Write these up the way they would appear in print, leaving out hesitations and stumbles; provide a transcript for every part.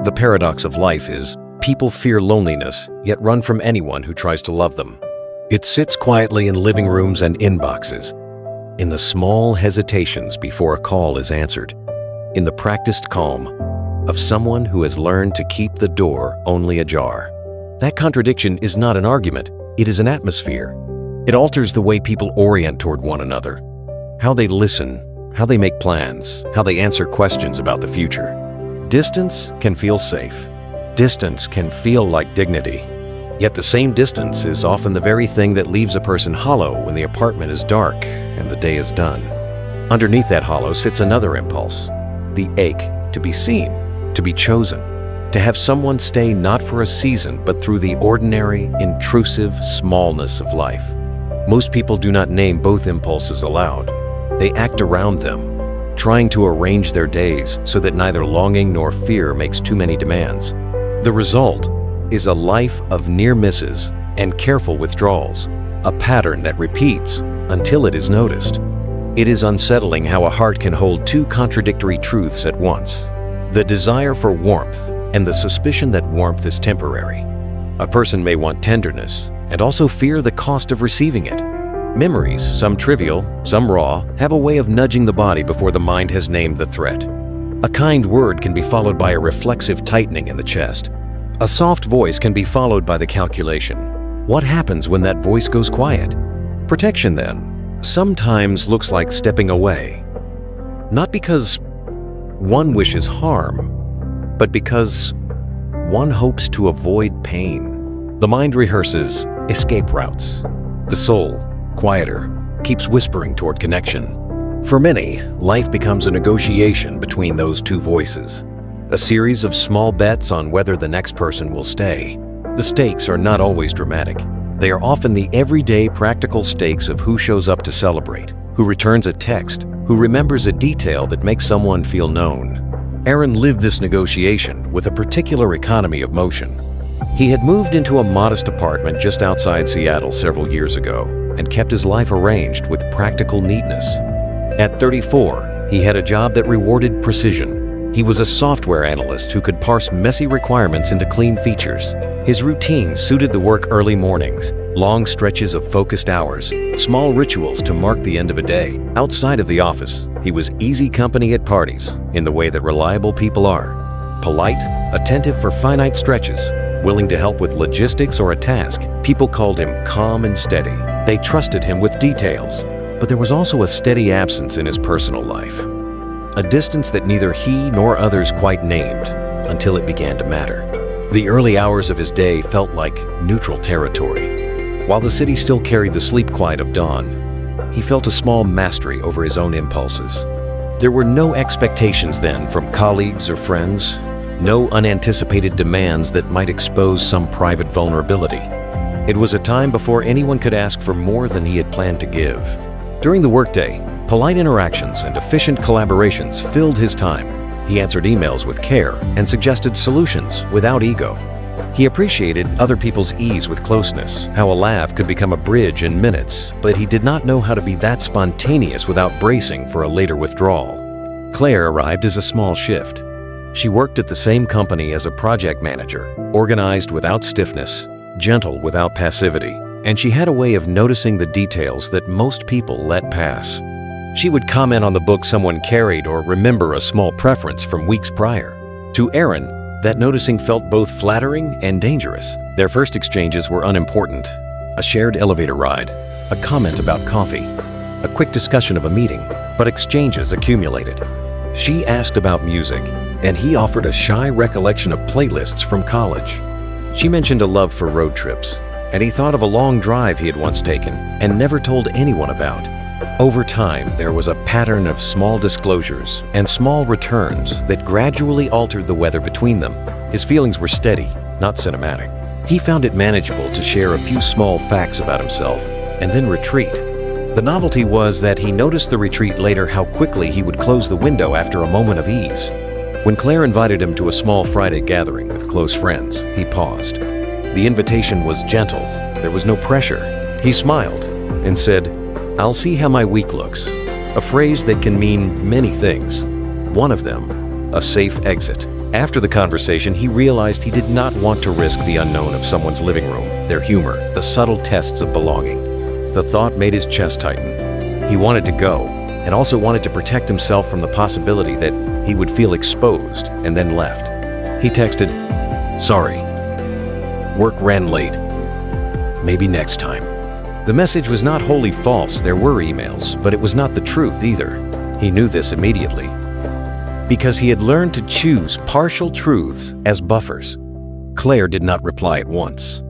The paradox of life is people fear loneliness, yet run from anyone who tries to love them. It sits quietly in living rooms and inboxes, in the small hesitations before a call is answered, in the practiced calm of someone who has learned to keep the door only ajar. That contradiction is not an argument, it is an atmosphere. It alters the way people orient toward one another, how they listen, how they make plans, how they answer questions about the future. Distance can feel safe. Distance can feel like dignity. Yet the same distance is often the very thing that leaves a person hollow when the apartment is dark and the day is done. Underneath that hollow sits another impulse, the ache to be seen, to be chosen, to have someone stay not for a season but through the ordinary, intrusive smallness of life. Most people do not name both impulses aloud. They act around them, trying to arrange their days so that neither longing nor fear makes too many demands. The result is a life of near misses and careful withdrawals, a pattern that repeats until it is noticed. It is unsettling how a heart can hold two contradictory truths at once: the desire for warmth and the suspicion that warmth is temporary. A person may want tenderness and also fear the cost of receiving it. Memories, some trivial, some raw, have a way of nudging the body before the mind has named the threat. A kind word can be followed by a reflexive tightening in the chest. A soft voice can be followed by the calculation. What happens when that voice goes quiet? Protection, then, sometimes looks like stepping away. Not because one wishes harm, but because one hopes to avoid pain. The mind rehearses escape routes. The soul, quieter, keeps whispering toward connection. For many, life becomes a negotiation between those two voices, a series of small bets on whether the next person will stay. The stakes are not always dramatic. They are often the everyday practical stakes of who shows up to celebrate, who returns a text, who remembers a detail that makes someone feel known. Aaron lived this negotiation with a particular economy of motion. He had moved into a modest apartment just outside Seattle several years ago and kept his life arranged with practical neatness. At 34, he had a job that rewarded precision. He was a software analyst who could parse messy requirements into clean features. His routine suited the work early mornings, long stretches of focused hours, small rituals to mark the end of a day. Outside of the office, he was easy company at parties, in the way that reliable people are. Polite, attentive for finite stretches, willing to help with logistics or a task. People called him calm and steady. They trusted him with details. But there was also a steady absence in his personal life, a distance that neither he nor others quite named until it began to matter. The early hours of his day felt like neutral territory. While the city still carried the sleep quiet of dawn, he felt a small mastery over his own impulses. There were no expectations then from colleagues or friends, no unanticipated demands that might expose some private vulnerability. It was a time before anyone could ask for more than he had planned to give. During the workday, polite interactions and efficient collaborations filled his time. He answered emails with care and suggested solutions without ego. He appreciated other people's ease with closeness, how a laugh could become a bridge in minutes, but he did not know how to be that spontaneous without bracing for a later withdrawal. Claire arrived as a small shift. She worked at the same company as a project manager, organized without stiffness, gentle without passivity, and she had a way of noticing the details that most people let pass. She would comment on the book someone carried or remember a small preference from weeks prior. To Aaron, that noticing felt both flattering and dangerous. Their first exchanges were unimportant. A shared elevator ride, a comment about coffee, a quick discussion of a meeting, but exchanges accumulated. She asked about music, and he offered a shy recollection of playlists from college. She mentioned a love for road trips, and he thought of a long drive he had once taken and never told anyone about. Over time, there was a pattern of small disclosures and small returns that gradually altered the weather between them. His feelings were steady, not cinematic. He found it manageable to share a few small facts about himself and then retreat. The novelty was that he noticed the retreat later how quickly he would close the window after a moment of ease. When Claire invited him to a small Friday gathering with close friends, he paused. The invitation was gentle. There was no pressure. He smiled and said, "I'll see how my week looks," a phrase that can mean many things. One of them, a safe exit. After the conversation, he realized he did not want to risk the unknown of someone's living room, their humor, the subtle tests of belonging. The thought made his chest tighten. He wanted to go, and also wanted to protect himself from the possibility that he would feel exposed and then left. He texted, "Sorry. Work ran late. Maybe next time." The message was not wholly false. There were emails, but it was not the truth either. He knew this immediately, because he had learned to choose partial truths as buffers. Claire did not reply at once.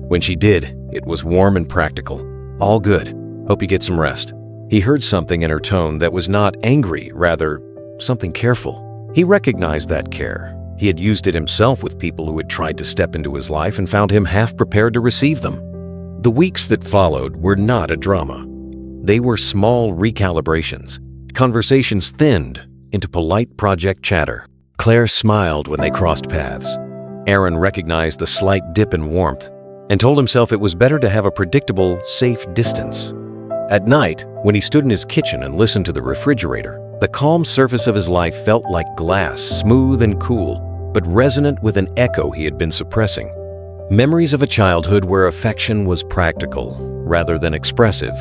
When she did, it was warm and practical. "All good. Hope you get some rest." He heard something in her tone that was not angry, rather, something careful. He recognized that care. He had used it himself with people who had tried to step into his life and found him half prepared to receive them. The weeks that followed were not a drama. They were small recalibrations. Conversations thinned into polite project chatter. Claire smiled when they crossed paths. Aaron recognized the slight dip in warmth and told himself it was better to have a predictable, safe distance. At night, when he stood in his kitchen and listened to the refrigerator, the calm surface of his life felt like glass, smooth and cool, but resonant with an echo he had been suppressing. Memories of a childhood where affection was practical rather than expressive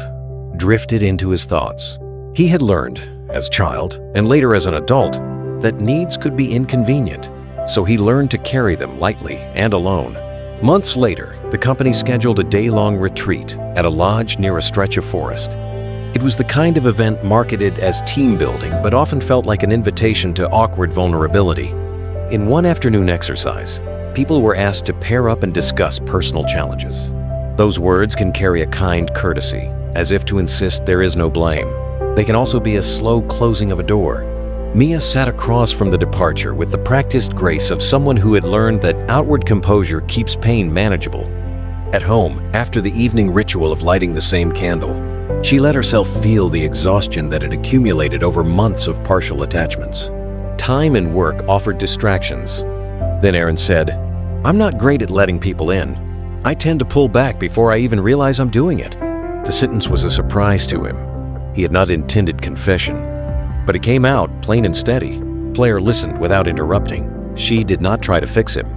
drifted into his thoughts. He had learned, as a child and later as an adult, that needs could be inconvenient, so he learned to carry them lightly and alone. Months later, the company scheduled a day-long retreat at a lodge near a stretch of forest. It was the kind of event marketed as team building, but often felt like an invitation to awkward vulnerability. In one afternoon exercise, people were asked to pair up and discuss personal challenges. Those words can carry a kind courtesy, as if to insist there is no blame. They can also be a slow closing of a door. Mia sat across from the departure with the practiced grace of someone who had learned that outward composure keeps pain manageable. At home, after the evening ritual of lighting the same candle, she let herself feel the exhaustion that had accumulated over months of partial attachments. Time and work offered distractions. Then Aaron said, "I'm not great at letting people in. I tend to pull back before I even realize I'm doing it." The sentence was a surprise to him. He had not intended confession, but it came out plain and steady. Claire listened without interrupting. She did not try to fix him.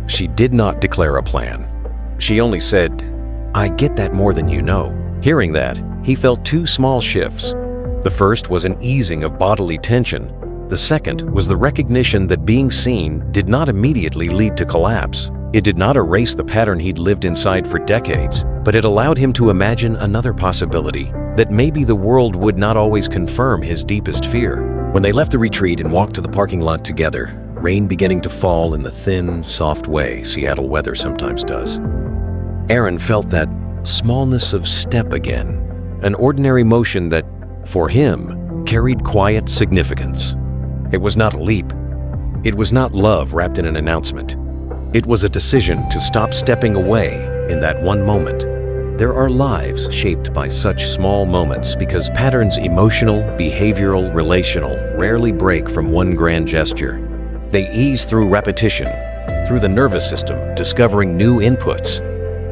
She did not declare a plan. She only said, "I get that more than you know." Hearing that, he felt two small shifts. The first was an easing of bodily tension. The second was the recognition that being seen did not immediately lead to collapse. It did not erase the pattern he'd lived inside for decades, but it allowed him to imagine another possibility, that maybe the world would not always confirm his deepest fear. When they left the retreat and walked to the parking lot together, rain beginning to fall in the thin, soft way Seattle weather sometimes does, Aaron felt that smallness of step again, an ordinary motion that, for him, carried quiet significance. It was not a leap. It was not love wrapped in an announcement. It was a decision to stop stepping away in that one moment. There are lives shaped by such small moments because patterns, emotional, behavioral, relational, rarely break from one grand gesture. They ease through repetition, through the nervous system, discovering new inputs.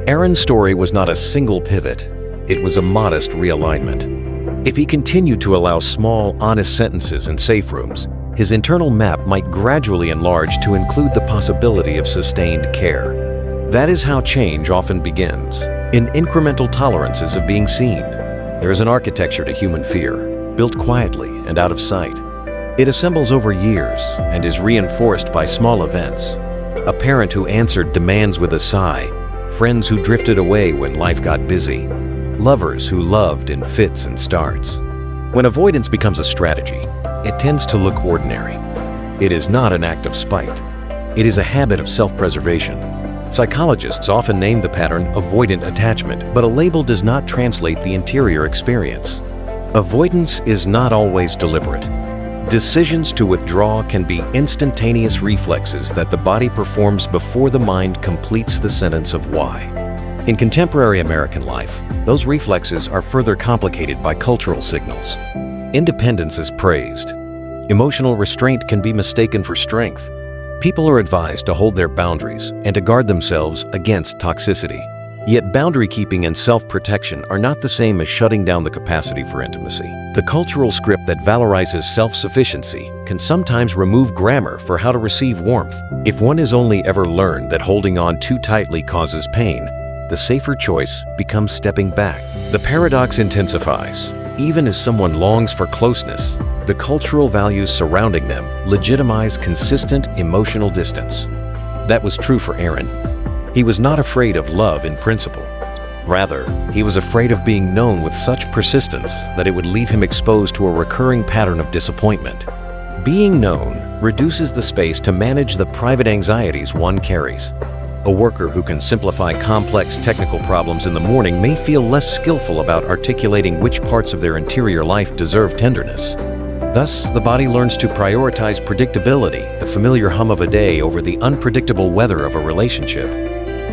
Aaron's story was not a single pivot. It was a modest realignment. If he continued to allow small, honest sentences in safe rooms, his internal map might gradually enlarge to include the possibility of sustained care. That is how change often begins, in incremental tolerances of being seen. There is an architecture to human fear, built quietly and out of sight. It assembles over years and is reinforced by small events. A parent who answered demands with a sigh, friends who drifted away when life got busy, lovers who loved in fits and starts. When avoidance becomes a strategy, it tends to look ordinary. It is not an act of spite. It is a habit of self-preservation. Psychologists often name the pattern avoidant attachment, but a label does not translate the interior experience. Avoidance is not always deliberate. Decisions to withdraw can be instantaneous reflexes that the body performs before the mind completes the sentence of why. In contemporary American life, those reflexes are further complicated by cultural signals. Independence is praised. Emotional restraint can be mistaken for strength. People are advised to hold their boundaries and to guard themselves against toxicity. Yet boundary keeping and self-protection are not the same as shutting down the capacity for intimacy. The cultural script that valorizes self-sufficiency can sometimes remove grammar for how to receive warmth. If one has only ever learned that holding on too tightly causes pain, the safer choice becomes stepping back. The paradox intensifies. Even as someone longs for closeness, the cultural values surrounding them legitimize consistent emotional distance. That was true for Aaron. He was not afraid of love in principle. Rather, he was afraid of being known with such persistence that it would leave him exposed to a recurring pattern of disappointment. Being known reduces the space to manage the private anxieties one carries. A worker who can simplify complex technical problems in the morning may feel less skillful about articulating which parts of their interior life deserve tenderness. Thus, the body learns to prioritize predictability, the familiar hum of a day, over the unpredictable weather of a relationship.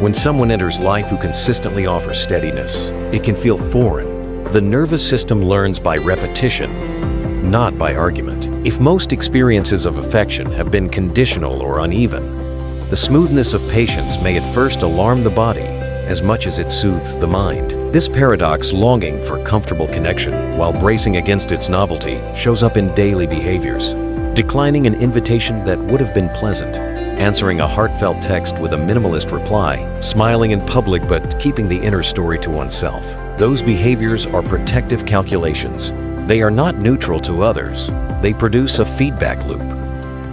When someone enters life who consistently offers steadiness, it can feel foreign. The nervous system learns by repetition, not by argument. If most experiences of affection have been conditional or uneven, the smoothness of patience may at first alarm the body as much as it soothes the mind. This paradox, longing for comfortable connection while bracing against its novelty, shows up in daily behaviors. Declining an invitation that would have been pleasant, answering a heartfelt text with a minimalist reply, smiling in public but keeping the inner story to oneself. Those behaviors are protective calculations. They are not neutral to others. They produce a feedback loop.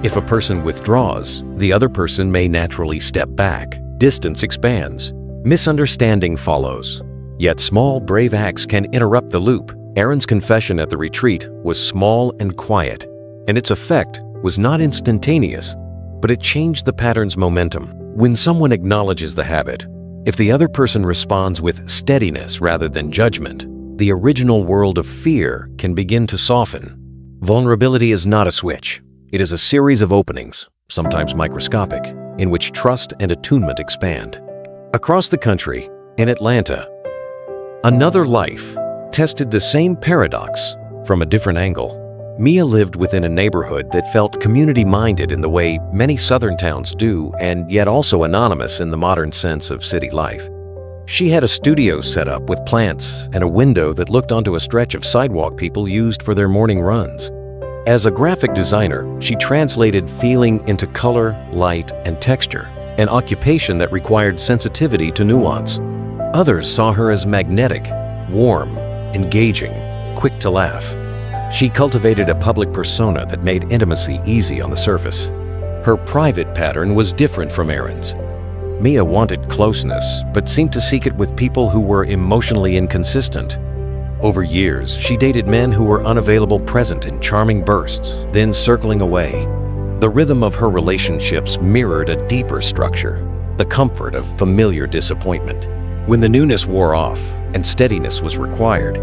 If a person withdraws, the other person may naturally step back. Distance expands. Misunderstanding follows. Yet small, brave acts can interrupt the loop. Aaron's confession at the retreat was small and quiet, and its effect was not instantaneous, but it changed the pattern's momentum. When someone acknowledges the habit, if the other person responds with steadiness rather than judgment, the original world of fear can begin to soften. Vulnerability is not a switch. It is a series of openings, sometimes microscopic, in which trust and attunement expand. Across the country, in Atlanta, another life tested the same paradox from a different angle. Mia lived within a neighborhood that felt community-minded in the way many southern towns do, and yet also anonymous in the modern sense of city life. She had a studio set up with plants and a window that looked onto a stretch of sidewalk people used for their morning runs. As a graphic designer, she translated feeling into color, light, and texture, an occupation that required sensitivity to nuance. Others saw her as magnetic, warm, engaging, quick to laugh. She cultivated a public persona that made intimacy easy on the surface. Her private pattern was different from Aaron's. Mia wanted closeness, but seemed to seek it with people who were emotionally inconsistent. Over years, she dated men who were unavailable, present in charming bursts, then circling away. The rhythm of her relationships mirrored a deeper structure, the comfort of familiar disappointment. When the newness wore off and steadiness was required,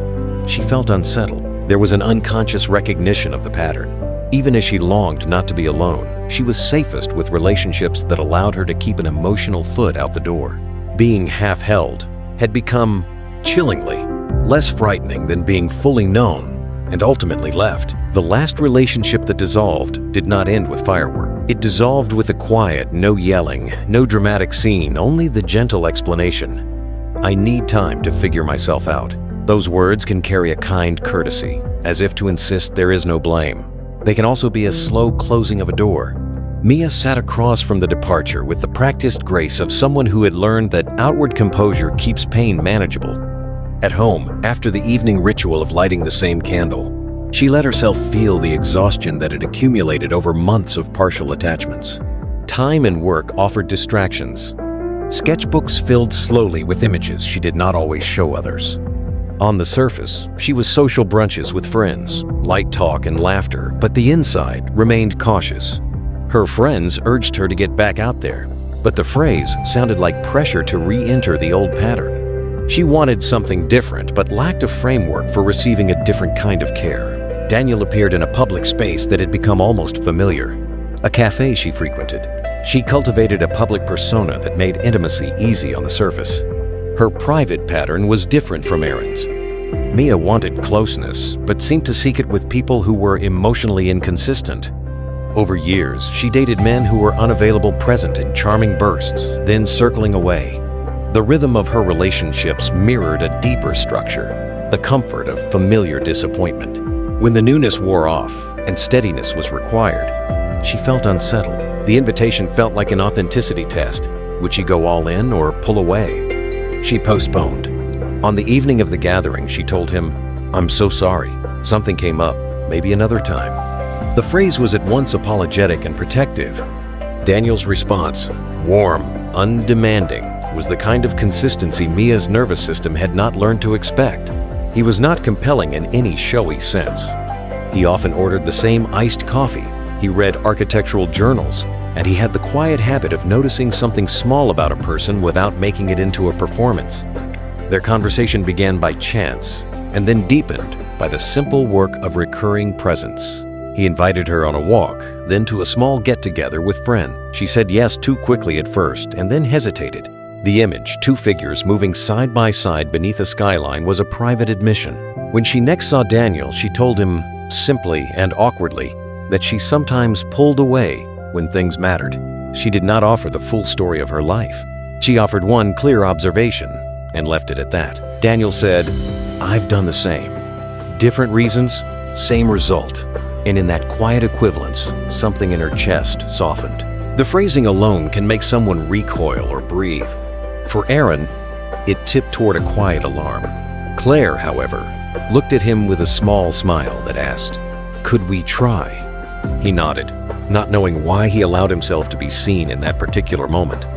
she felt unsettled. There was an unconscious recognition of the pattern. Even as she longed not to be alone, she was safest with relationships that allowed her to keep an emotional foot out the door. Being half-held had become, chillingly, less frightening than being fully known and ultimately left. The last relationship that dissolved did not end with fireworks. It dissolved with a quiet, no yelling, no dramatic scene, only the gentle explanation. "I need time to figure myself out." Those words can carry a kind courtesy, as if to insist there is no blame. They can also be a slow closing of a door. Mia sat across from the departure with the practiced grace of someone who had learned that outward composure keeps pain manageable. At home, after the evening ritual of lighting the same candle, she let herself feel the exhaustion that had accumulated over months of partial attachments. Time and work offered distractions. Sketchbooks filled slowly with images she did not always show others. On the surface, she was social brunches with friends, light talk and laughter, but the inside remained cautious. Her friends urged her to get back out there, but the phrase sounded like pressure to re-enter the old pattern. She wanted something different, but lacked a framework for receiving a different kind of care. Daniel appeared in a public space that had become almost familiar, a cafe she frequented. She cultivated a public persona that made intimacy easy on the surface. Her private pattern was different from Aaron's. Mia wanted closeness, but seemed to seek it with people who were emotionally inconsistent. Over years, she dated men who were unavailable, present in charming bursts, then circling away. The rhythm of her relationships mirrored a deeper structure, the comfort of familiar disappointment. When the newness wore off and steadiness was required, she felt unsettled. The invitation felt like an authenticity test. Would she go all in or pull away? She postponed. On the evening of the gathering, she told him, "I'm so sorry. Something came up. Maybe another time." The phrase was at once apologetic and protective. Daniel's response, warm, undemanding, was the kind of consistency Mia's nervous system had not learned to expect. He was not compelling in any showy sense. He often ordered the same iced coffee. He read architectural journals, and he had the quiet habit of noticing something small about a person without making it into a performance. Their conversation began by chance, and then deepened by the simple work of recurring presence. He invited her on a walk, then to a small get-together with friends. She said yes too quickly at first, and then hesitated. The image, two figures moving side by side beneath a skyline, was a private admission. When she next saw Daniel, she told him, simply and awkwardly, that she sometimes pulled away when things mattered. She did not offer the full story of her life. She offered one clear observation and left it at that. Daniel said, "I've done the same. Different reasons, same result." And in that quiet equivalence, something in her chest softened. The phrasing alone can make someone recoil or breathe. For Aaron, it tipped toward a quiet alarm. Claire, however, looked at him with a small smile that asked, "Could we try?" He nodded, not knowing why he allowed himself to be seen in that particular moment.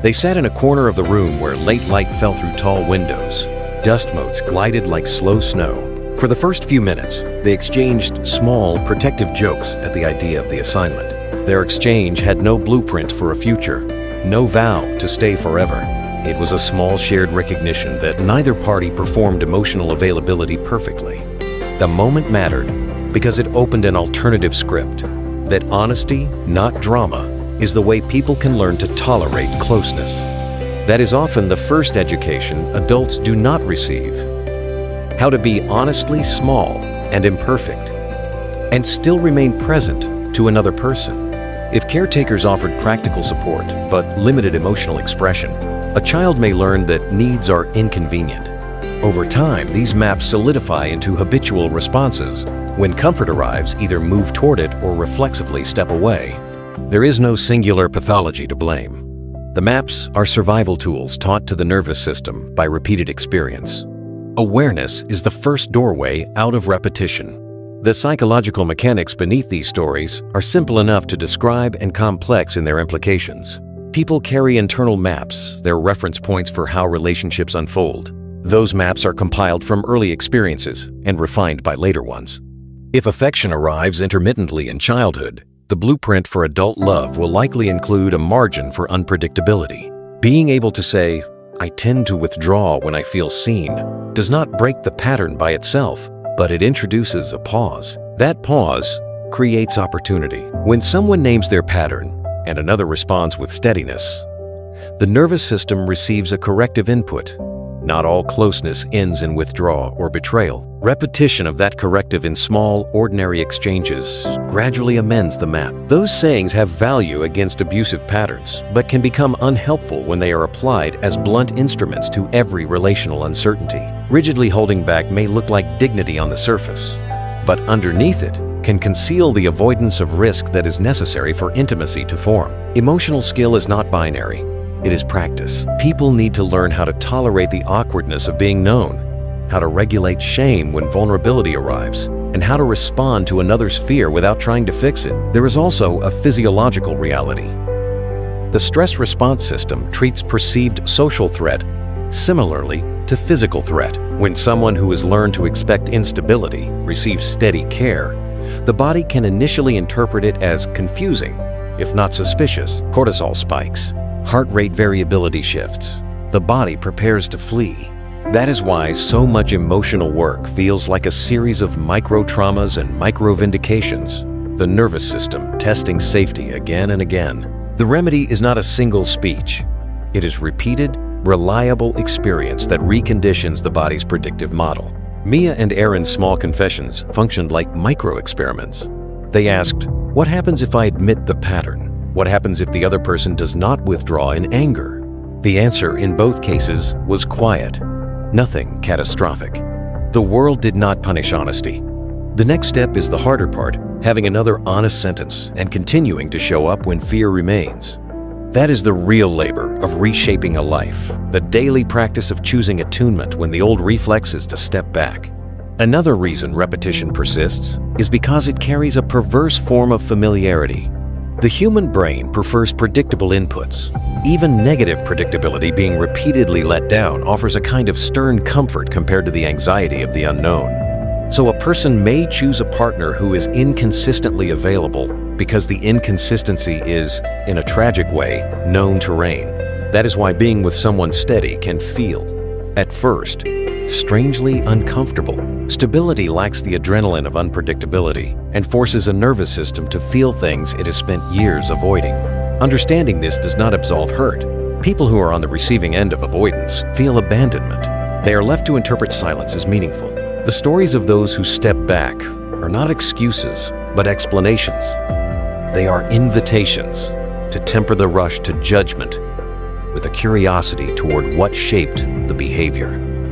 They sat in a corner of the room where late light fell through tall windows. Dust motes glided like slow snow. For the first few minutes, they exchanged small, protective jokes at the idea of the assignment. Their exchange had no blueprint for a future, no vow to stay forever. It was a small shared recognition that neither party performed emotional availability perfectly. The moment mattered because it opened an alternative script, that honesty, not drama, is the way people can learn to tolerate closeness. That is often the first education adults do not receive. How to be honestly small and imperfect, and still remain present to another person. If caretakers offered practical support but limited emotional expression, a child may learn that needs are inconvenient. Over time, these maps solidify into habitual responses. When comfort arrives, either move toward it or reflexively step away. There is no singular pathology to blame. The maps are survival tools taught to the nervous system by repeated experience. Awareness is the first doorway out of repetition. The psychological mechanics beneath these stories are simple enough to describe and complex in their implications. People carry internal maps, their reference points for how relationships unfold. Those maps are compiled from early experiences and refined by later ones. If affection arrives intermittently in childhood, the blueprint for adult love will likely include a margin for unpredictability. Being able to say, "I tend to withdraw when I feel seen," does not break the pattern by itself, but it introduces a pause. That pause creates opportunity. When someone names their pattern and another responds with steadiness, the nervous system receives a corrective input. Not all closeness ends in withdrawal or betrayal. Repetition of that corrective in small, ordinary exchanges gradually amends the map. Those sayings have value against abusive patterns, but can become unhelpful when they are applied as blunt instruments to every relational uncertainty. Rigidly holding back may look like dignity on the surface, but underneath it can conceal the avoidance of risk that is necessary for intimacy to form. Emotional skill is not binary. It is practice. People need to learn how to tolerate the awkwardness of being known, how to regulate shame when vulnerability arrives, and how to respond to another's fear without trying to fix it. There is also a physiological reality. The stress response system treats perceived social threat similarly to physical threat. When someone who has learned to expect instability receives steady care, the body can initially interpret it as confusing, if not suspicious. Cortisol spikes. Heart rate variability shifts. The body prepares to flee. That is why so much emotional work feels like a series of micro-traumas and micro-vindications, the nervous system testing safety again and again. The remedy is not a single speech. It is repeated, reliable experience that reconditions the body's predictive model. Mia and Aaron's small confessions functioned like micro-experiments. They asked, what happens if I admit the pattern? What happens if the other person does not withdraw in anger? The answer in both cases was quiet. Nothing catastrophic. The world did not punish honesty. The next step is the harder part, having another honest sentence and continuing to show up when fear remains. That is the real labor of reshaping a life, the daily practice of choosing attunement when the old reflex is to step back. Another reason repetition persists is because it carries a perverse form of familiarity. The human brain prefers predictable inputs. Even negative predictability being repeatedly let down offers a kind of stern comfort compared to the anxiety of the unknown. So a person may choose a partner who is inconsistently available because the inconsistency is, in a tragic way, known terrain. That is why being with someone steady can feel, at first, strangely uncomfortable. Stability lacks the adrenaline of unpredictability and forces a nervous system to feel things it has spent years avoiding. Understanding this does not absolve hurt. People who are on the receiving end of avoidance feel abandonment. They are left to interpret silence as meaningful. The stories of those who step back are not excuses, but explanations. They are invitations to temper the rush to judgment with a curiosity toward what shaped the behavior.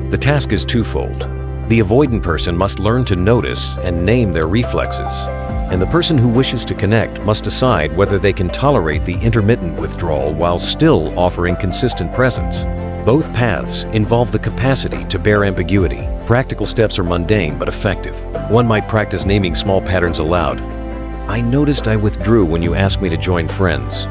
The task is twofold. The avoidant person must learn to notice and name their reflexes, and the person who wishes to connect must decide whether they can tolerate the intermittent withdrawal while still offering consistent presence. Both paths involve the capacity to bear ambiguity. Practical steps are mundane but effective. One might practice naming small patterns aloud. I noticed I withdrew when you asked me to join friends.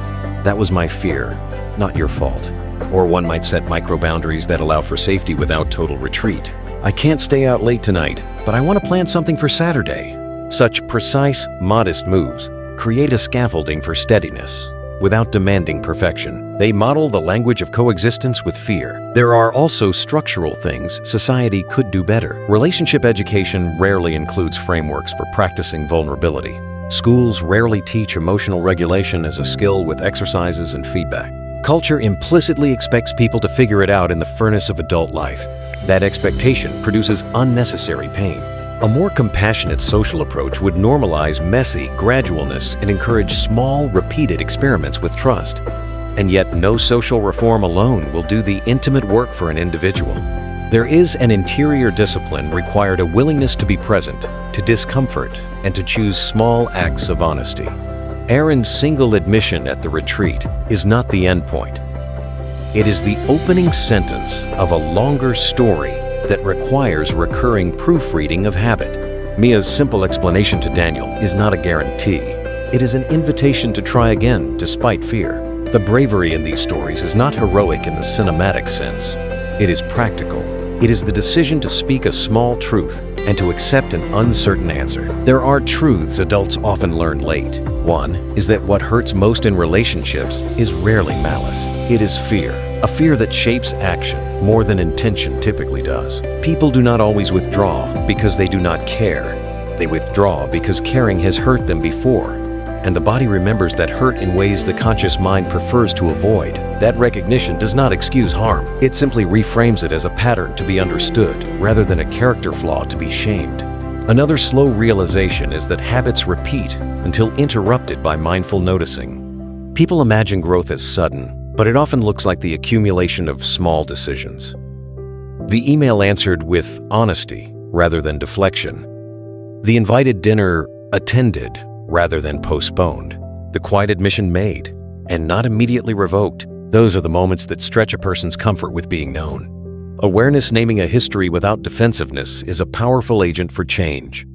That was my fear, not your fault. Or one might set micro-boundaries that allow for safety without total retreat. I can't stay out late tonight, but I want to plan something for Saturday. Such precise, modest moves create a scaffolding for steadiness without demanding perfection. They model the language of coexistence with fear. There are also structural things society could do better. Relationship education rarely includes frameworks for practicing vulnerability. Schools rarely teach emotional regulation as a skill with exercises and feedback. Culture implicitly expects people to figure it out in the furnace of adult life. That expectation produces unnecessary pain. A more compassionate social approach would normalize messy gradualness and encourage small, repeated experiments with trust. And yet, no social reform alone will do the intimate work for an individual. There is an interior discipline required, a willingness to be present, to discomfort, and to choose small acts of honesty. Aaron's single admission at the retreat is not the end point. It is the opening sentence of a longer story that requires recurring proofreading of habit. Mia's simple explanation to Daniel is not a guarantee. It is an invitation to try again despite fear. The bravery in these stories is not heroic in the cinematic sense. It is practical. It is the decision to speak a small truth and to accept an uncertain answer. There are truths adults often learn late. One is that what hurts most in relationships is rarely malice. It is fear, a fear that shapes action more than intention typically does. People do not always withdraw because they do not care. They withdraw because caring has hurt them before, and the body remembers that hurt in ways the conscious mind prefers to avoid. That recognition does not excuse harm. It simply reframes it as a pattern to be understood, rather than a character flaw to be shamed. Another slow realization is that habits repeat until interrupted by mindful noticing. People imagine growth as sudden, but it often looks like the accumulation of small decisions. The email answered with honesty rather than deflection. The invited dinner attended rather than postponed. The quiet admission made and not immediately revoked. Those are the moments that stretch a person's comfort with being known. Awareness naming a history without defensiveness is a powerful agent for change.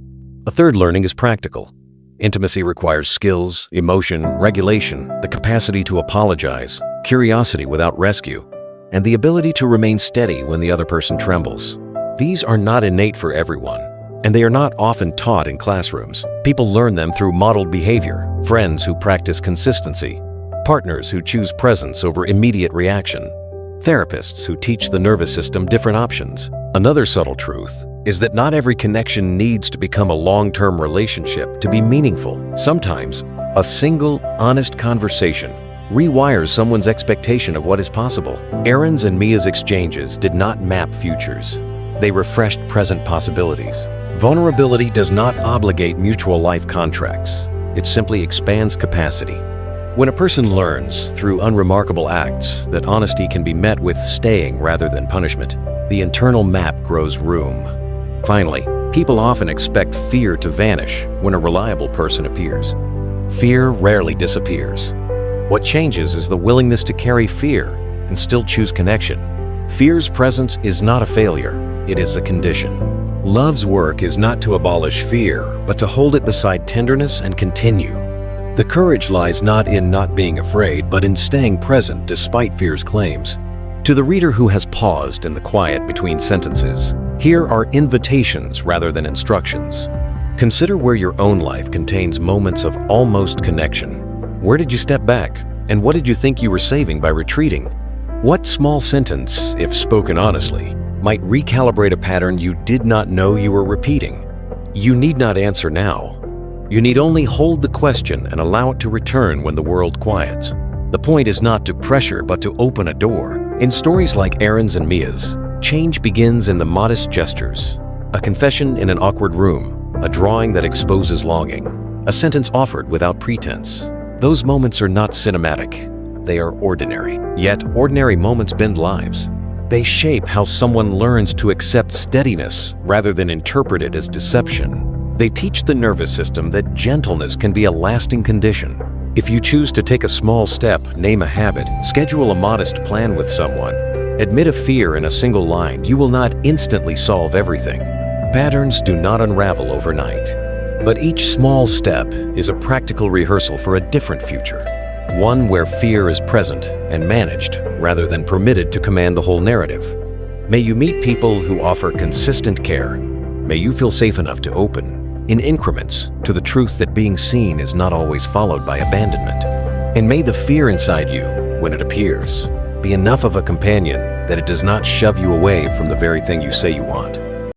A third learning is practical. Intimacy requires skills, emotion, regulation, the capacity to apologize, curiosity without rescue, and the ability to remain steady when the other person trembles. These are not innate for everyone, and they are not often taught in classrooms. People learn them through modeled behavior, friends who practice consistency, partners who choose presence over immediate reaction, therapists who teach the nervous system different options. Another subtle truth is that not every connection needs to become a long-term relationship to be meaningful. Sometimes, a single, honest conversation rewires someone's expectation of what is possible. Aaron's and Mia's exchanges did not map futures. They refreshed present possibilities. Vulnerability does not obligate mutual life contracts. It simply expands capacity. When a person learns, through unremarkable acts, that honesty can be met with staying rather than punishment, the internal map grows room. Finally, people often expect fear to vanish when a reliable person appears. Fear rarely disappears. What changes is the willingness to carry fear and still choose connection. Fear's presence is not a failure, it is a condition. Love's work is not to abolish fear, but to hold it beside tenderness and continue. The courage lies not in not being afraid, but in staying present despite fear's claims. To the reader who has paused in the quiet between sentences, here are invitations rather than instructions. Consider where your own life contains moments of almost connection. Where did you step back? And what did you think you were saving by retreating? What small sentence, if spoken honestly, might recalibrate a pattern you did not know you were repeating? You need not answer now. You need only hold the question and allow it to return when the world quiets. The point is not to pressure, but to open a door. In stories like Aaron's and Mia's, change begins in the modest gestures. A confession in an awkward room, a drawing that exposes longing, a sentence offered without pretense. Those moments are not cinematic. They are ordinary. Yet, ordinary moments bend lives. They shape how someone learns to accept steadiness rather than interpret it as deception. They teach the nervous system that gentleness can be a lasting condition. If you choose to take a small step, name a habit, schedule a modest plan with someone, admit a fear in a single line, you will not instantly solve everything. Patterns do not unravel overnight. But each small step is a practical rehearsal for a different future. One where fear is present and managed rather than permitted to command the whole narrative. May you meet people who offer consistent care. May you feel safe enough to open, in increments, to the truth that being seen is not always followed by abandonment. And may the fear inside you, when it appears, be enough of a companion that it does not shove you away from the very thing you say you want.